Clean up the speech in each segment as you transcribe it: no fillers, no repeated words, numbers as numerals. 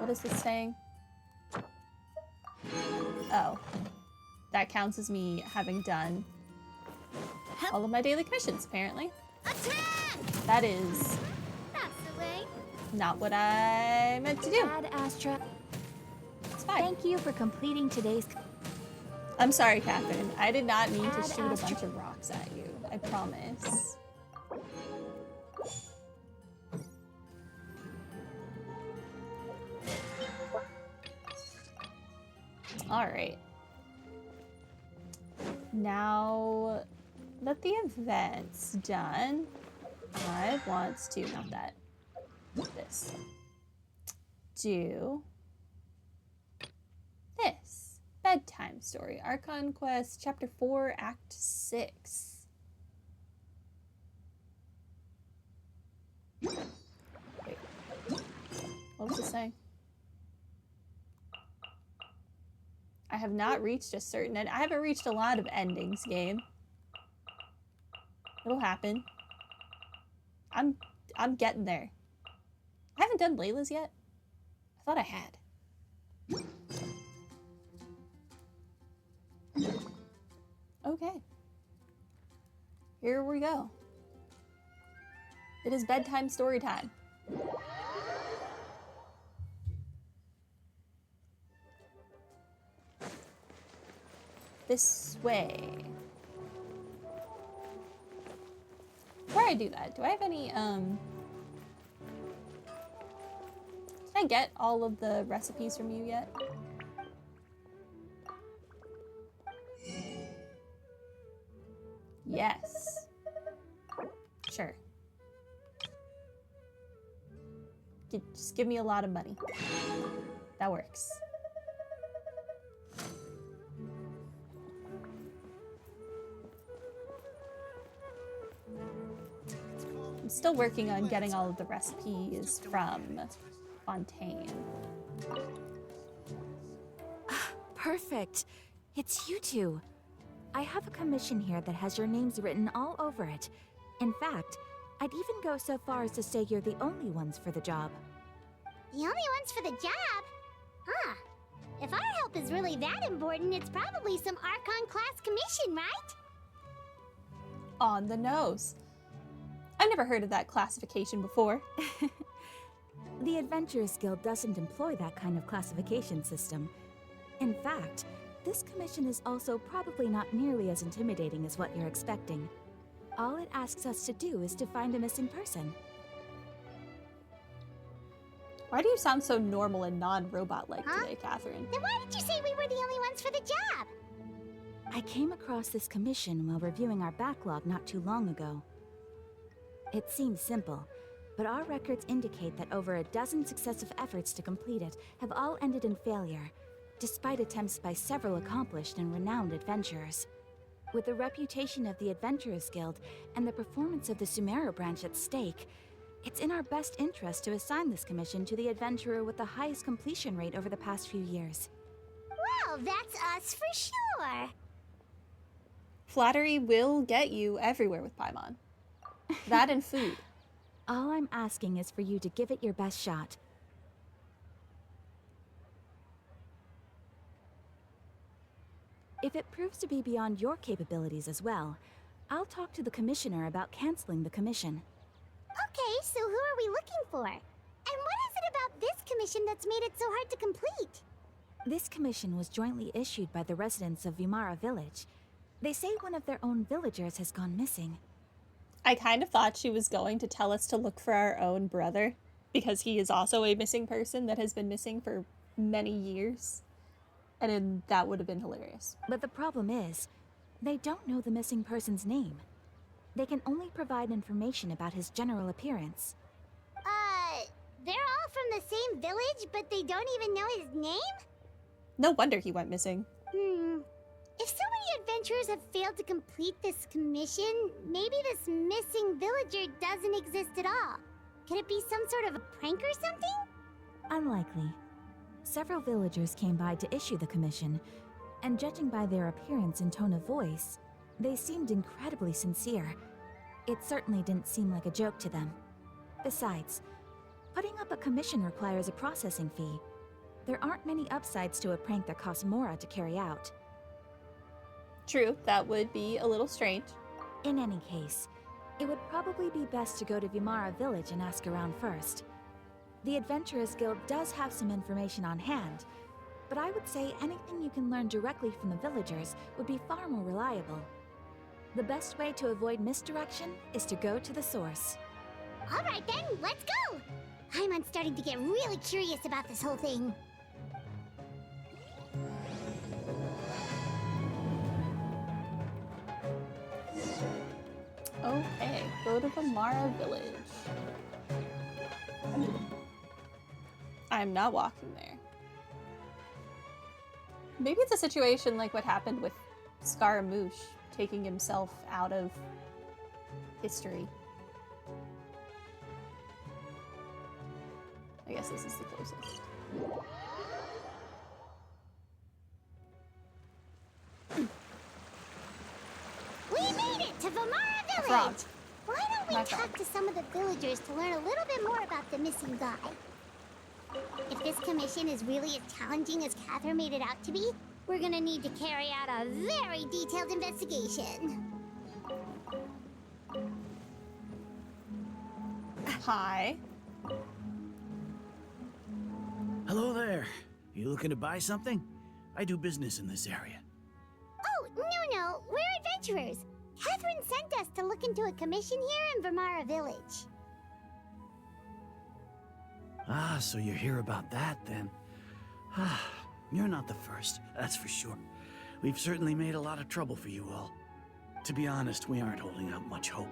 What is this saying? Oh. That counts as me having done all of my daily commissions, apparently. Attack! That is That's the way. not what I meant to do. Ad Astra. It's fine. Thank you for completing today's. I'm sorry, Catherine. I did not mean to Ad shoot a Astra. bunch of rocks at you. I promise. Alright. Now that the event's done, I want to, not that, this. Do this. Bedtime story. Archon Quest, Chapter 4, Act 6. Wait. What was it saying? I have not reached a certain end. I haven't reached a lot of endings, game. It'll happen. I'm getting there. I haven't done Layla's yet. I thought I had. Okay. Here we go. It is bedtime story time. This way. Before I do that, do I have any, Did I get all of the recipes from you yet? Yes. Sure. Just give me a lot of money. That works. I'm still working on getting all of the recipes from Fontaine. Perfect. It's you two. I have a commission here that has your names written all over it. In fact, I'd even go so far as to say you're the only ones for the job. The only ones for the job? Huh. If our help is really that important, it's probably some Archon class commission, right? On the nose. I've never heard of that classification before. The Adventurers Guild doesn't employ that kind of classification system. In fact, this commission is also probably not nearly as intimidating as what you're expecting. All it asks us to do is to find a missing person. Why do you sound so normal and non-robot-like today, Catherine? Then why did you say we were the only ones for the job? I came across this commission while reviewing our backlog not too long ago. It seems simple, but our records indicate that over a dozen successive efforts to complete it have all ended in failure, despite attempts by several accomplished and renowned adventurers. With the reputation of the Adventurers Guild and the performance of the Sumeru branch at stake, it's in our best interest to assign this commission to the adventurer with the highest completion rate over the past few years. Well, that's us for sure. Flattery will get you everywhere with Paimon. That and food. All I'm asking is for you to give it your best shot. If it proves to be beyond your capabilities as well, I'll talk to the commissioner about canceling the commission. Okay, so who are we looking for? And what is it about this commission that's made it so hard to complete? This commission was jointly issued by the residents of Vimara Village. They say one of their own villagers has gone missing. I kind of thought she was going to tell us to look for our own brother, because he is also a missing person that has been missing for many years. And then that would have been hilarious. But the problem is, they don't know the missing person's name. They can only provide information about his general appearance. They're all from the same village, but they don't even know his name? No wonder he went missing. If so many adventurers have failed to complete this commission, maybe this missing villager doesn't exist at all. Could it be some sort of a prank or something? Unlikely. Several villagers came by to issue the commission, and judging by their appearance and tone of voice, they seemed incredibly sincere. It certainly didn't seem like a joke to them. Besides, putting up a commission requires a processing fee, There aren't many upsides to a prank that costs Mora to carry out. True, that would be a little strange. In any case, it would probably be best to go to Vimara Village and ask around first. The Adventurers Guild does have some information on hand, but I would say anything you can learn directly from the villagers would be far more reliable. The best way to avoid misdirection is to go to the source. All right then, let's go! I'm starting to get really curious about this whole thing. Okay, go to the Mara village. I'm not walking there. Maybe it's a situation like what happened with Scaramouche, taking himself out of history. I guess this is the closest. We made it to Vimara Frog. Village! Why don't we My talk frog. to some of the villagers to learn a little bit more about the missing guy? If this commission is really as challenging as Catherine made it out to be, we're gonna need to carry out a very detailed investigation. Hi. Hello there. You looking to buy something? I do business in this area. Oh, no, we're adventurers. Catherine sent us to look into a commission here in Vimara Village. Ah, so you're here about that then. Ah, you're not the first, that's for sure. We've certainly made a lot of trouble for you all. To be honest, we aren't holding out much hope.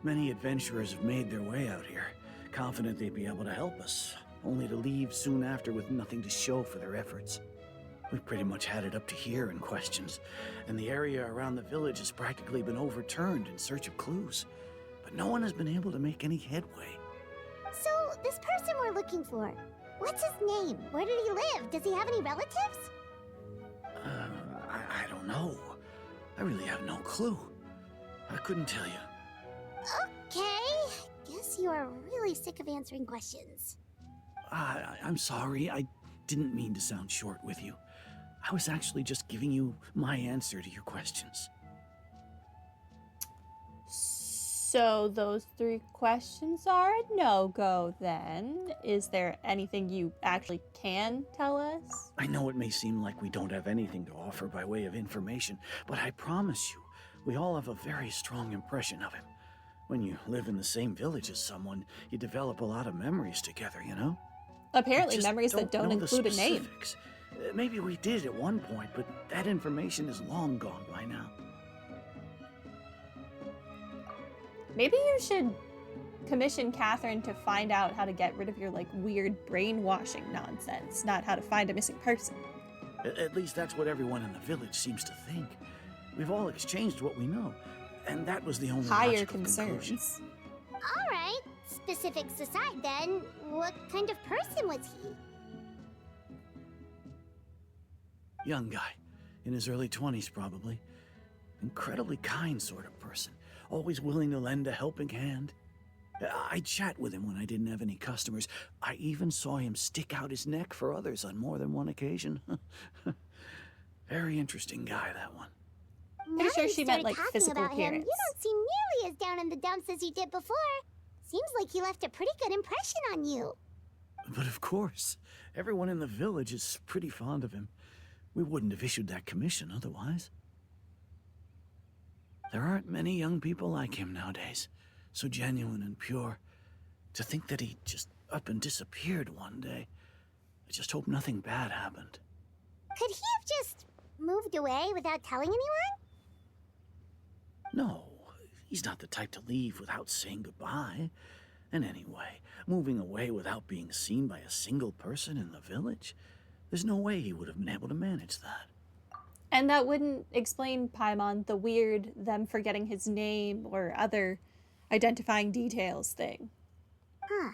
Many adventurers have made their way out here, confident they'd be able to help us, only to leave soon after with nothing to show for their efforts. We've pretty much had it up to here in questions, and the area around the village has practically been overturned in search of clues. But no one has been able to make any headway. So, this person we're looking for, what's his name? Where did he live? Does he have any relatives? I don't know. I really have no clue. I couldn't tell you. Okay, guess you are really sick of answering questions. I'm sorry. I didn't mean to sound short with you. I was actually just giving you my answer to your questions. So those 3 questions are a no-go then. Is there anything you actually can tell us? I know it may seem like we don't have anything to offer by way of information, but I promise you, we all have a very strong impression of him. When you live in the same village as someone, you develop a lot of memories together, you know? Apparently I just memories that don't know the include a name. specifics. Maybe we did at one point, but that information is long gone by now. Maybe you should commission Catherine to find out how to get rid of your, like, weird brainwashing nonsense, not how to find a missing person. At least that's what everyone in the village seems to think. We've all exchanged what we know, and that was the only Higher logical conclusion. concerns. All right, specifics aside then, what kind of person was he? Young guy, in his early 20s probably. Incredibly kind sort of person, always willing to lend a helping hand. I'd chat with him when I didn't have any customers. I even saw him stick out his neck for others on more than one occasion. Very interesting guy, that one. Now sure you she meant, started like, talking physical about him, appearance. you don't seem nearly as down in the dumps as you did before. Seems like he left a pretty good impression on you. But of course, everyone in the village is pretty fond of him. We wouldn't have issued that commission otherwise. There aren't many young people like him nowadays, so genuine and pure. To think that he just up and disappeared one day. I just hope nothing bad happened. Could he have just moved away without telling anyone? No, he's not the type to leave without saying goodbye. And anyway, moving away without being seen by a single person in the village, there's no way he would have been able to manage that. And that wouldn't explain, Paimon, the weird them forgetting his name or other identifying details thing. Huh.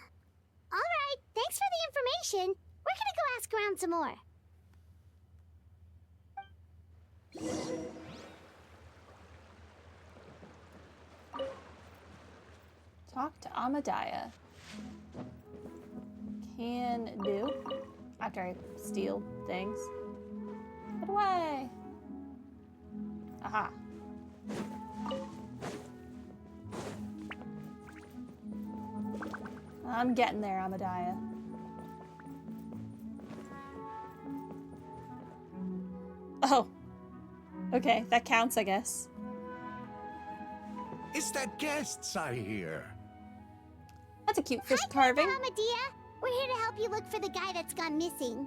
All right, thanks for the information. We're gonna go ask around some more. Talk to Amadaya. Can do. After I steal things. Get away! Aha. I'm getting there, Amadiah. Oh. Okay, that counts, I guess. Is that guests I hear? That's a cute fish Hi, carving. Grandpa Amadia. We're here to help you look for the guy that's gone missing.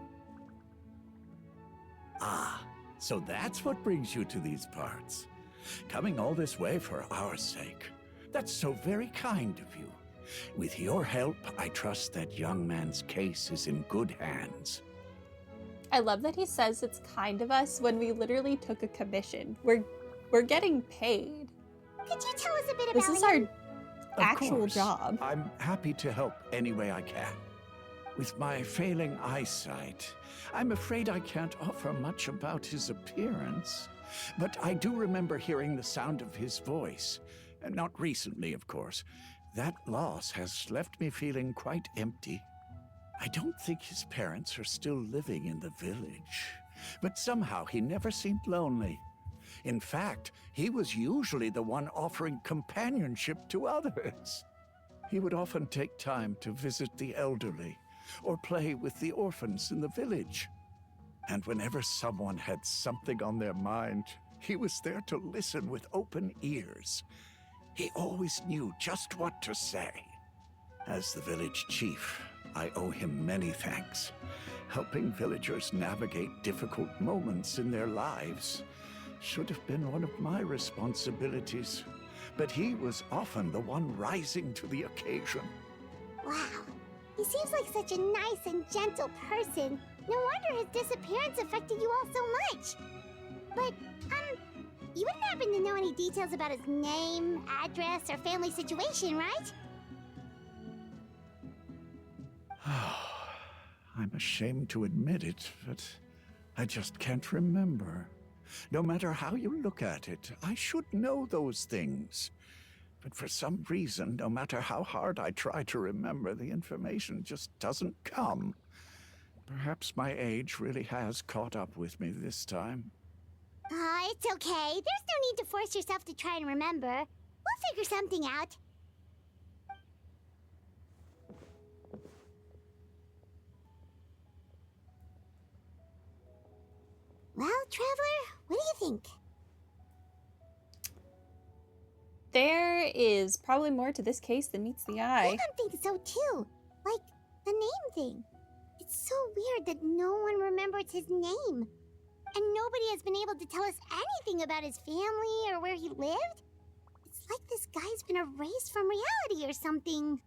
Ah, so that's what brings you to these parts. Coming all this way for our sake. That's so very kind of you. With your help, I trust that young man's case is in good hands. I love that he says it's kind of us when we literally took a commission. We're getting paid. Could you tell us a bit This about is him? our Of actual course, job. I'm happy to help any way I can. With my failing eyesight, I'm afraid I can't offer much about his appearance. But I do remember hearing the sound of his voice. Not recently, of course. That loss has left me feeling quite empty. I don't think his parents are still living in the village. But somehow he never seemed lonely. In fact, he was usually the one offering companionship to others. He would often take time to visit the elderly or play with the orphans in the village. And whenever someone had something on their mind, he was there to listen with open ears. He always knew just what to say. As the village chief, I owe him many thanks. Helping villagers navigate difficult moments in their lives should have been one of my responsibilities. But he was often the one rising to the occasion. Wow. He seems like such a nice and gentle person. No wonder his disappearance affected you all so much. But, you wouldn't happen to know any details about his name, address, or family situation, right? I'm ashamed to admit it, but I just can't remember. No matter how you look at it, I should know those things. But for some reason, no matter how hard I try to remember, the information just doesn't come. Perhaps my age really has caught up with me this time. It's okay. There's no need to force yourself to try and remember. We'll figure something out. Well, Traveler, what do you think? There is probably more to this case than meets the eye. I think so too. Like, the name thing. It's so weird that no one remembers his name. And nobody has been able to tell us anything about his family or where he lived. It's like this guy's been erased from reality or something.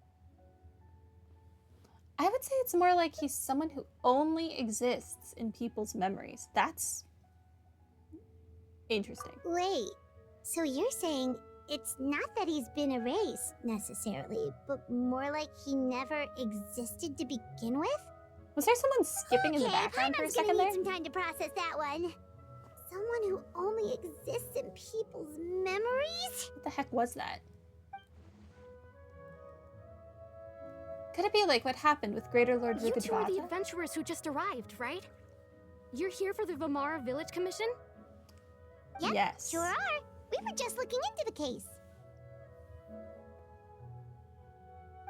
I would say it's more like he's someone who only exists in people's memories. That's interesting. Wait, so you're saying it's not that he's been erased, necessarily, but more like he never existed to begin with? Was there someone skipping in the background for a Paimon's second gonna there? need some time to process that one. Someone who only exists in people's memories? What the heck was that? Could it be like what happened with Greater Lord You two are the Rukadvata? adventurers who just arrived, right? You're here for the Vamara Village Commission? Yep, Yes. sure are. We were just looking into the case.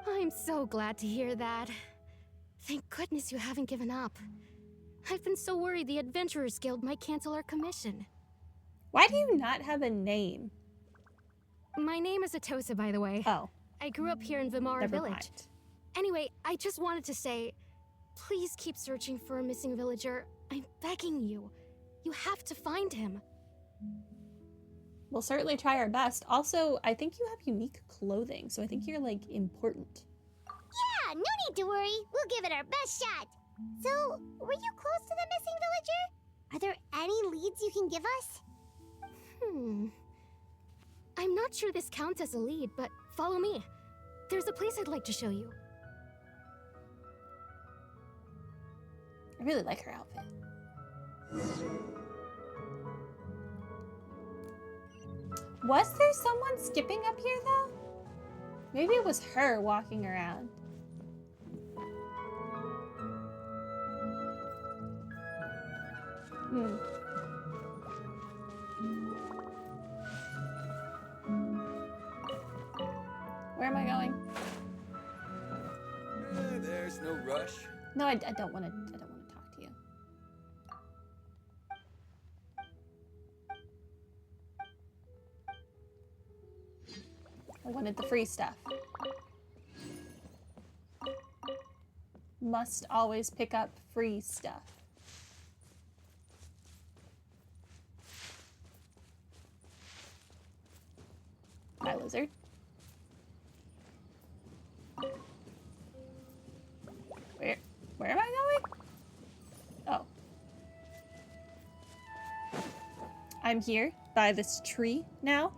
I'm so glad to hear that. Thank goodness you haven't given up. I've been so worried the Adventurers Guild might cancel our commission. Why do you not have a name? My name is Atosa, by the way. Oh, I grew up here in Vamara never Village. mind. Anyway, I just wanted to say, please keep searching for a missing villager. I'm begging you. You have to find him. We'll certainly try our best. Also, I think you have unique clothing, so I think you're, like, important. Yeah, no need to worry. We'll give it our best shot. So, were you close to the missing villager? Are there any leads you can give us? I'm not sure this counts as a lead, but follow me. There's a place I'd like to show you. I really like her outfit. Was there someone skipping up here, though? Maybe it was her walking around. Hmm. Where am I going? There's no rush. No, I don't want to. I don't want to talk to you. I wanted the free stuff. Must always pick up free stuff. Hi, lizard. Where am I going? Oh. I'm here by this tree now.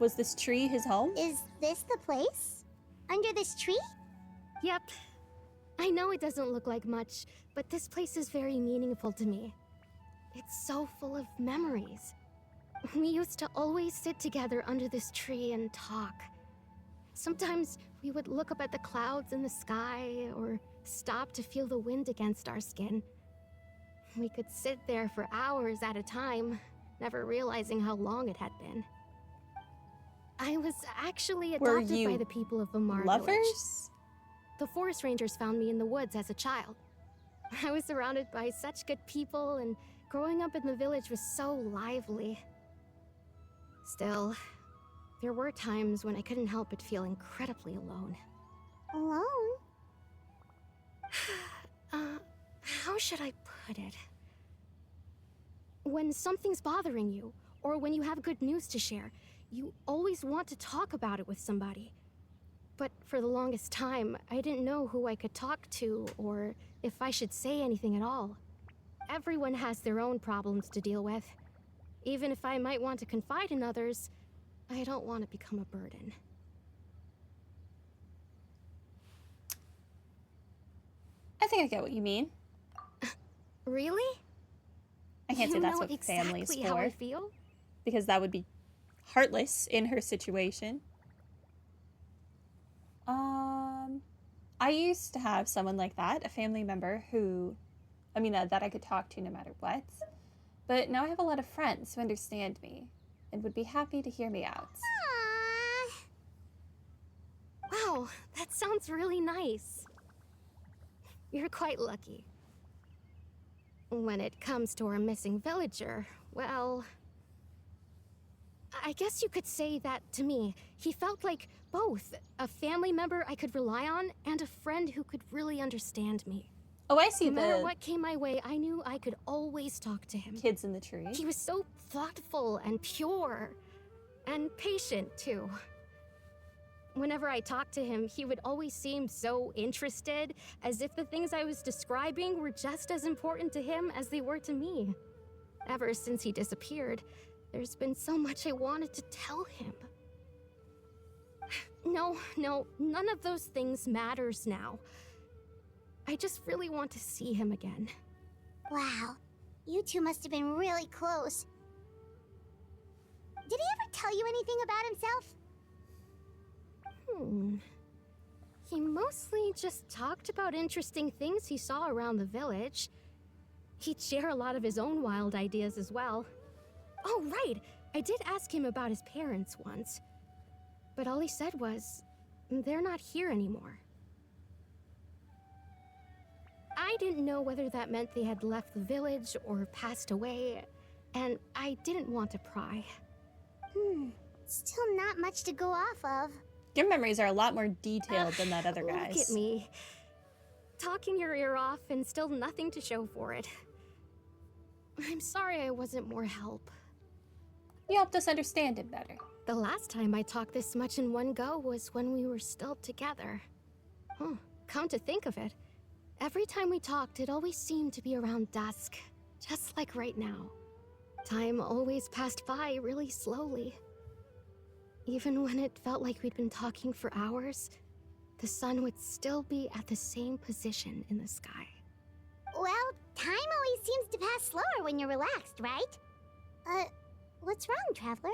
Was this tree his home? Is this the place? Under this tree? Yep. I know it doesn't look like much, but this place is very meaningful to me. It's so full of memories. We used to always sit together under this tree and talk. Sometimes we would look up at the clouds in the sky, or stop to feel the wind against our skin. We could sit there for hours at a time, never realizing how long it had been. I was actually Were adopted you by the people of Vamar Village. lovers? The forest rangers found me in the woods as a child. I was surrounded by such good people, and growing up in the village was so lively. Still, there were times when I couldn't help but feel incredibly alone. Alone? How should I put it? When something's bothering you, or when you have good news to share, you always want to talk about it with somebody. But for the longest time, I didn't know who I could talk to, or if I should say anything at all. Everyone has their own problems to deal with. Even if I might want to confide in others, I don't want to become a burden. I think I get what you mean. Really? I can't say You that's know what family's exactly how I for, feel? because that would be heartless in her situation. I used to have someone like that, a family member who, that I could talk to no matter what. But now I have a lot of friends who understand me and would be happy to hear me out. Aww. Wow, that sounds really nice. You're quite lucky. When it comes to our missing villager, well, I guess you could say that to me. He felt like both a family member I could rely on and a friend who could really understand me. Oh, I see No matter the what came my way, I knew I could always talk to him. kids in the tree. He was so thoughtful and pure, and patient too. Whenever I talked to him, he would always seem so interested, as if the things I was describing were just as important to him as they were to me. Ever since he disappeared, there's been so much I wanted to tell him. No, none of those things matters now. I just really want to see him again. Wow. You two must have been really close. Did he ever tell you anything about himself? He mostly just talked about interesting things he saw around the village. He'd share a lot of his own wild ideas as well. Oh, right! I did ask him about his parents once. But all he said was, they're not here anymore. I didn't know whether that meant they had left the village or passed away, and I didn't want to pry. Still not much to go off of. Your memories are a lot more detailed than that other guy's. Look at me. Talking your ear off and still nothing to show for it. I'm sorry I wasn't more help. You helped us understand him better. The last time I talked this much in one go was when we were still together. Come to think of it, every time we talked, it always seemed to be around dusk, just like right now. Time always passed by really slowly. Even when it felt like we'd been talking for hours, the sun would still be at the same position in the sky. Well, time always seems to pass slower when you're relaxed, right? What's wrong, Traveler?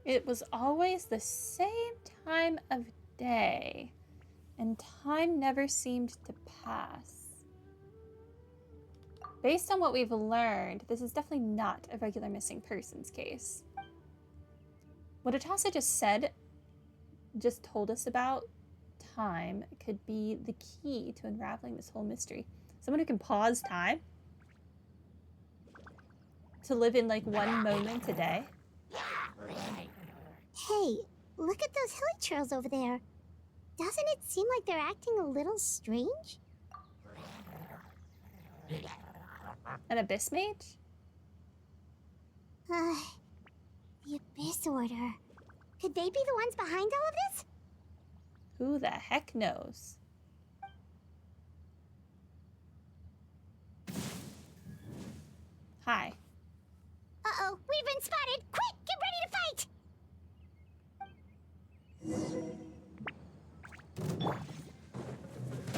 It was always the same time of day, and time never seemed to pass. Based on what we've learned, this is definitely not a regular missing persons case. What Atasa just told us about time could be the key to unraveling this whole mystery. Someone who can pause time to live in like one moment a day. Hey, look at those hilly trails over there. Doesn't it seem like they're acting a little strange? An abyss mage? The Abyss Order. Could they be the ones behind all of this? Who the heck knows? Hi. Uh-oh, we've been spotted! Quick, get ready to fight!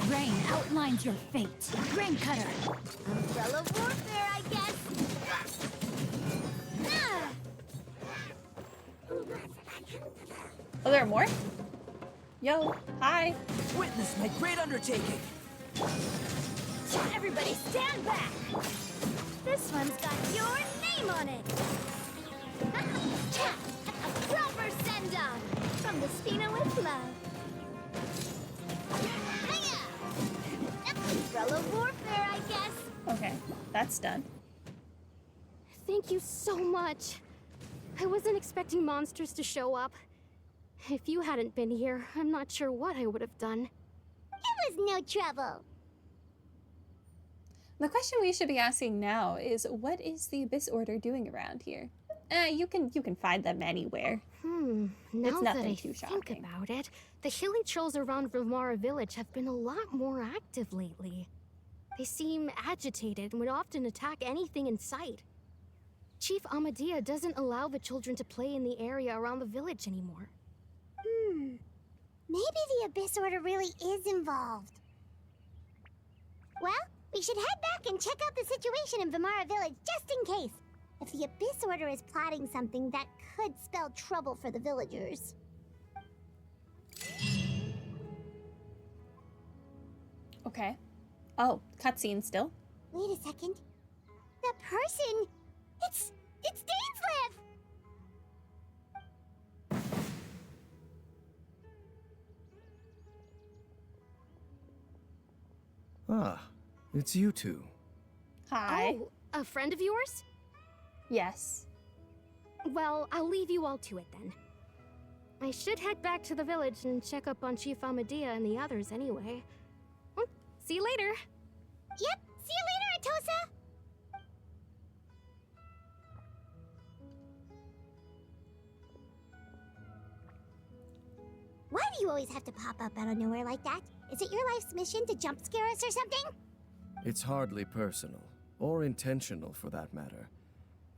Rain outlines your fate. Rain Cutter. Umbrella warfare, I guess. Ah! Oh, there are more? Yo, hi. Witness my great undertaking. Everybody stand back. This one's got your name on it. A proper send-off from the Spina with love. Umbrella warfare, I guess. Okay, that's done. Thank you so much. I wasn't expecting monsters to show up. If you hadn't been here, I'm not sure what I would have done. It was no trouble. The question we should be asking now is, what is the Abyss Order doing around here? You can find them anywhere. Now that nothing I too think shocking. about it, the hilly trolls around Vimara village have been a lot more active lately. They seem agitated and would often attack anything in sight. Chief Amadea doesn't allow the children to play in the area around the village anymore. Maybe the Abyss Order really is involved. Well, we should head back and check out the situation in Vimara village just in case. If the Abyss Order is plotting something that could spell trouble for the villagers. Okay. Oh, cutscene still? Wait a second. The person... It's Dainslev! Ah, it's you two. Hi. Oh, a friend of yours? Yes. Well, I'll leave you all to it then. I should head back to the village and check up on Chief Amadea and the others anyway. Well, see you later. Yep, see you later, Atosa! Why do you always have to pop up out of nowhere like that? Is it your life's mission to jump scare us or something? It's hardly personal, or intentional for that matter.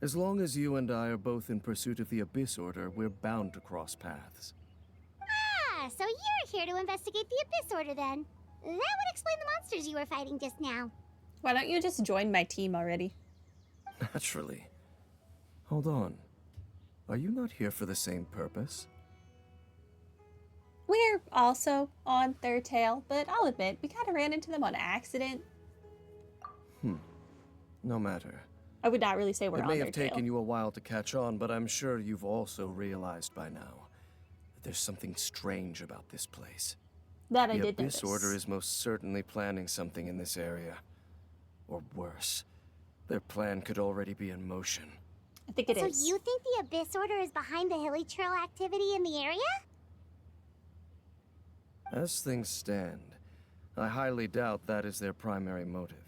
As long as you and I are both in pursuit of the Abyss Order, we're bound to cross paths. Ah, so you're here to investigate the Abyss Order then. That would explain the monsters you were fighting just now. Why don't you just join my team already? Naturally. Hold on. Are you not here for the same purpose? We're also on Third Tail, but I'll admit, we kind of ran into them on accident. No matter. I would not really say we're It on may their have tail. taken you a while to catch on, but I'm sure you've also realized by now that there's something strange about this place. That I The did Abyss notice. Order is most certainly planning something in this area. Or worse, their plan could already be in motion. I think it So is. you think the Abyss Order is behind the hilly trail activity in the area? As things stand, I highly doubt that is their primary motive.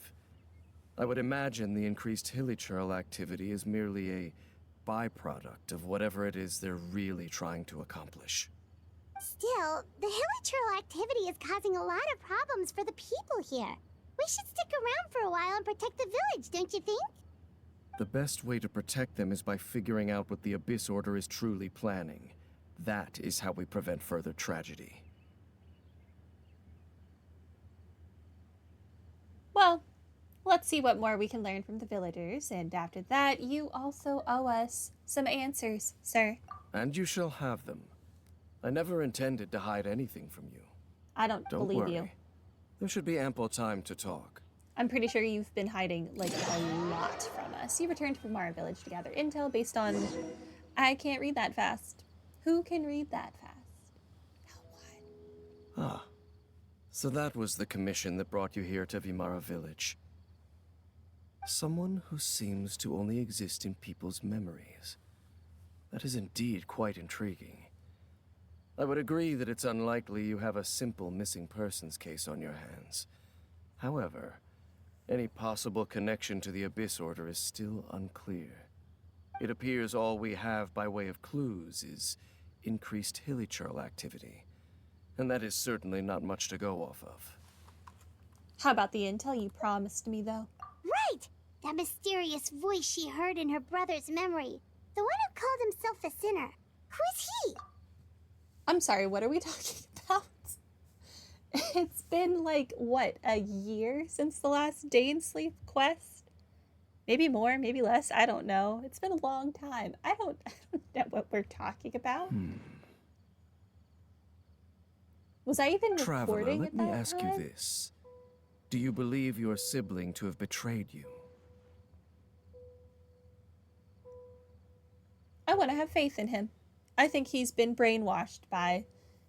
I would imagine the increased hilichurl activity is merely a byproduct of whatever it is they're really trying to accomplish. Still, the hilly trail activity is causing a lot of problems for the people here. We should stick around for a while and protect the village, don't you think? The best way to protect them is by figuring out what the Abyss Order is truly planning. That is how we prevent further tragedy. Well, let's see what more we can learn from the villagers, and after that, you also owe us some answers, sir. And you shall have them. I never intended to hide anything from you. I don't Don't believe worry. you. There should be ample time to talk. I'm pretty sure you've been hiding, like, a lot from us. You returned from our village to gather intel based on... I can't read that fast. Who can read that fast? No one. Ah. So that was the commission that brought you here to Vimara village. Someone who seems to only exist in people's memories. That is indeed quite intriguing. I would agree that it's unlikely you have a simple missing persons case on your hands. However, any possible connection to the Abyss Order is still unclear. It appears all we have by way of clues is increased hilichurl activity. And that is certainly not much to go off of. How about the intel you promised me, though? Right! That mysterious voice she heard in her brother's memory. The one who called himself a sinner. Who is he? I'm sorry, what are we talking about? It's been, like, what, a year since the last Dainsleep quest? Maybe more, maybe less, I don't know. It's been a long time. I don't know what we're talking about. Was I even Traveler, recording let at me that ask time? you this. Do you believe your sibling to have betrayed you? I want to have faith in him. I think he's been brainwashed by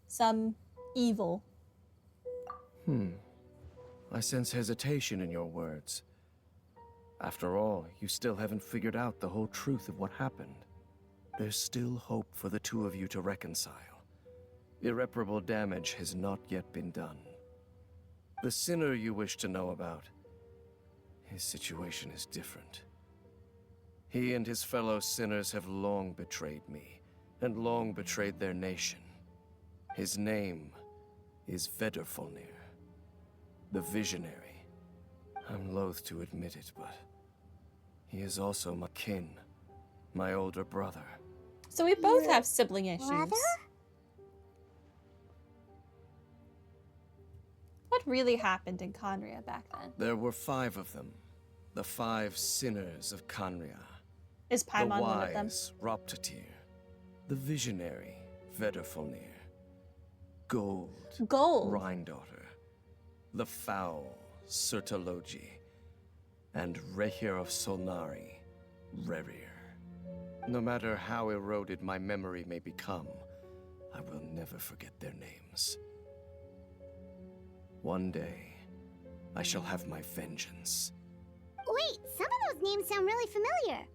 some evil. I sense hesitation in your words. After all, you still haven't figured out the whole truth of what happened. There's still hope for the two of you to reconcile. Irreparable damage has not yet been done. The sinner you wish to know about, his situation is different. He and his fellow sinners have long betrayed me, and long betrayed their nation. His name is Vedrfolnir, the Visionary. I'm loath to admit it, but he is also my kin, my older brother. So we both have sibling issues. Brother? What really happened in Conria back then? There were 5 of them, the 5 sinners of Conria. Is The Paimon one of them? wise Roptatir, the visionary Vedrfolnir, Gold, Gold. Rhindaughter, the foul Sertologi, and Rehir of Solnari, Rerir. No matter how eroded my memory may become, I will never forget their names. One day, I shall have my vengeance. Wait, some of those names sound really familiar.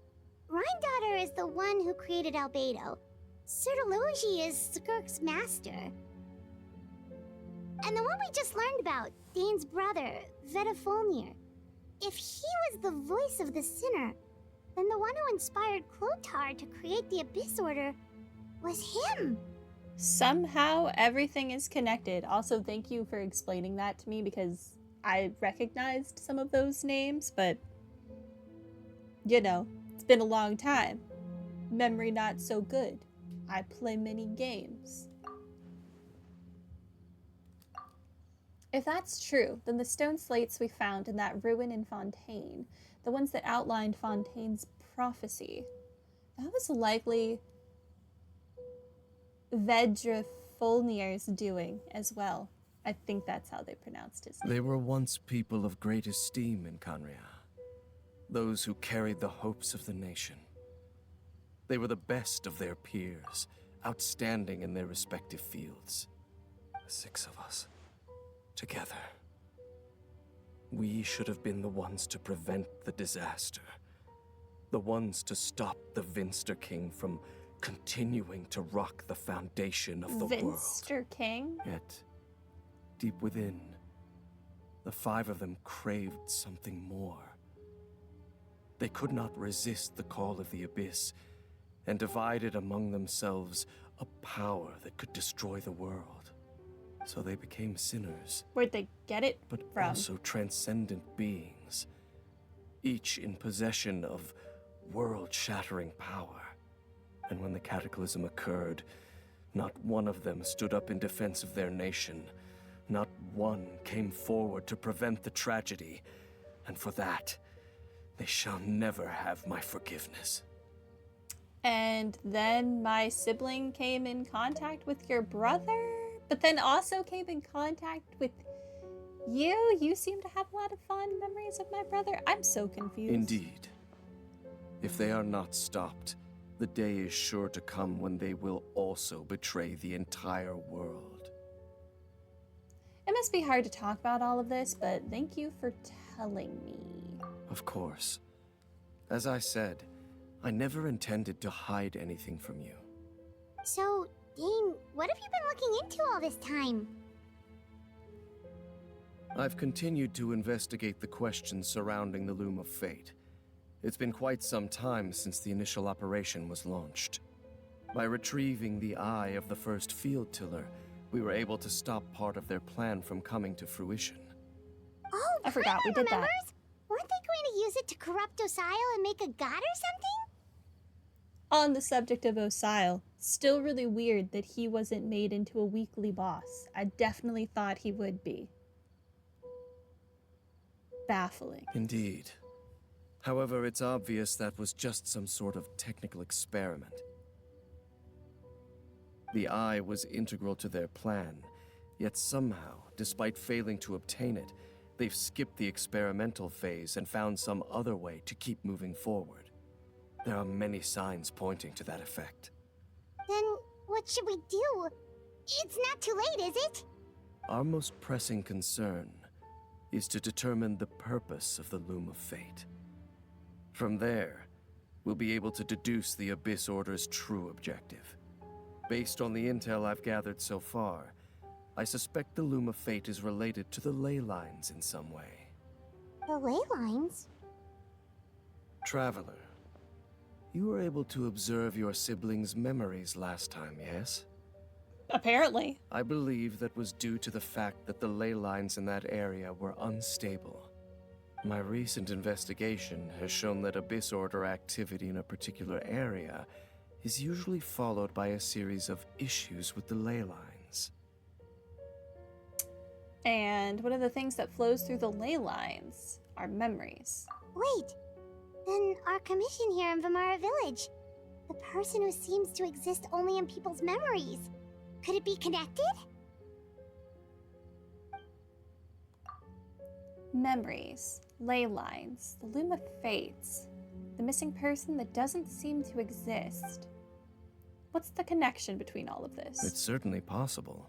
Rhindaughter is the one who created Albedo. Sertologi is Skirk's master. And the one we just learned about, Dane's brother, Vedrfolnir. If he was the voice of the sinner, then the one who inspired Clotar to create the Abyss Order was him. Somehow everything is connected. Also, thank you for explaining that to me because I recognized some of those names, but you know, it's been a long time. Memory not so good. I play many games. If that's true, then the stone slates we found in that ruin in Fontaine, the ones that outlined Fontaine's prophecy, that was likely Vedrfolnir's doing as well. I think that's how they pronounced his name. They were once people of great esteem in Conria. Those who carried the hopes of the nation. They were the best of their peers, outstanding in their respective fields. The 6 of us, together. We should have been the ones to prevent the disaster. The ones to stop the Vinster King from continuing to rock the foundation of the world. Vinster King? Yet, deep within, the 5 of them craved something more. They could not resist the call of the Abyss, and divided among themselves a power that could destroy the world. So they became sinners, Where'd they get it but from? also transcendent beings, each in possession of world-shattering power. And when the cataclysm occurred, not one of them stood up in defense of their nation. Not one came forward to prevent the tragedy. And for that, they shall never have my forgiveness. And then my sibling came in contact with your brother, but then also came in contact with You seem to have a lot of fond memories of my brother. I'm so confused. Indeed. If they are not stopped, the day is sure to come when they will also betray the entire world. It must be hard to talk about all of this, but thank you for telling me. Of course. As I said, I never intended to hide anything from you. So, Dane, what have you been looking into all this time? I've continued to investigate the questions surrounding the Loom of Fate. It's been quite some time since the initial operation was launched. By retrieving the eye of the first field tiller, we were able to stop part of their plan from coming to fruition. Oh, I forgot we did that. remembers? Weren't they going to use it to corrupt Osile and make a god or something? On the subject of Osile, still really weird that he wasn't made into a weekly boss. I definitely thought he would be. Baffling. Indeed. However, it's obvious that was just some sort of technical experiment. The eye was integral to their plan, yet somehow, despite failing to obtain it, they've skipped the experimental phase and found some other way to keep moving forward. There are many signs pointing to that effect. Then, what should we do? It's not too late, is it? Our most pressing concern is to determine the purpose of the Loom of Fate. From there, we'll be able to deduce the Abyss Order's true objective. Based on the intel I've gathered so far, I suspect the Loom of Fate is related to the ley lines in some way. The ley lines? Traveler, you were able to observe your siblings' memories last time, yes? Apparently. I believe that was due to the fact that the ley lines in that area were unstable. My recent investigation has shown that Abyss Order activity in a particular area is usually followed by a series of issues with the ley lines. And one of the things that flows through the ley lines are memories. Wait, then our commission here in Vamara Village. The person who seems to exist only in people's memories. Could it be connected? Memories, ley lines, the Loom of Fates, the missing person that doesn't seem to exist. What's the connection between all of this? It's certainly possible.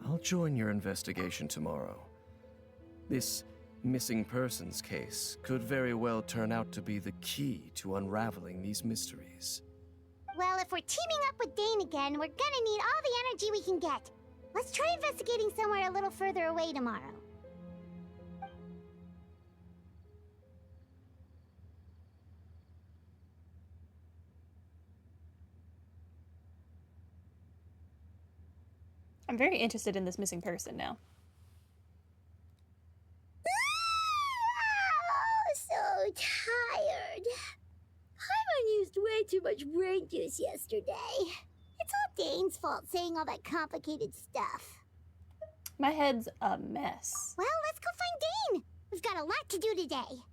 I'll join your investigation tomorrow. This missing persons case could very well turn out to be the key to unraveling these mysteries. Well, if we're teaming up with Dane again, we're gonna need all the energy we can get. Let's try investigating somewhere a little further away tomorrow. I'm very interested in this missing person now. Oh, so tired. Paimon used way too much brain juice yesterday. It's all Dane's fault saying all that complicated stuff. My head's a mess. Well, let's go find Dane. We've got a lot to do today.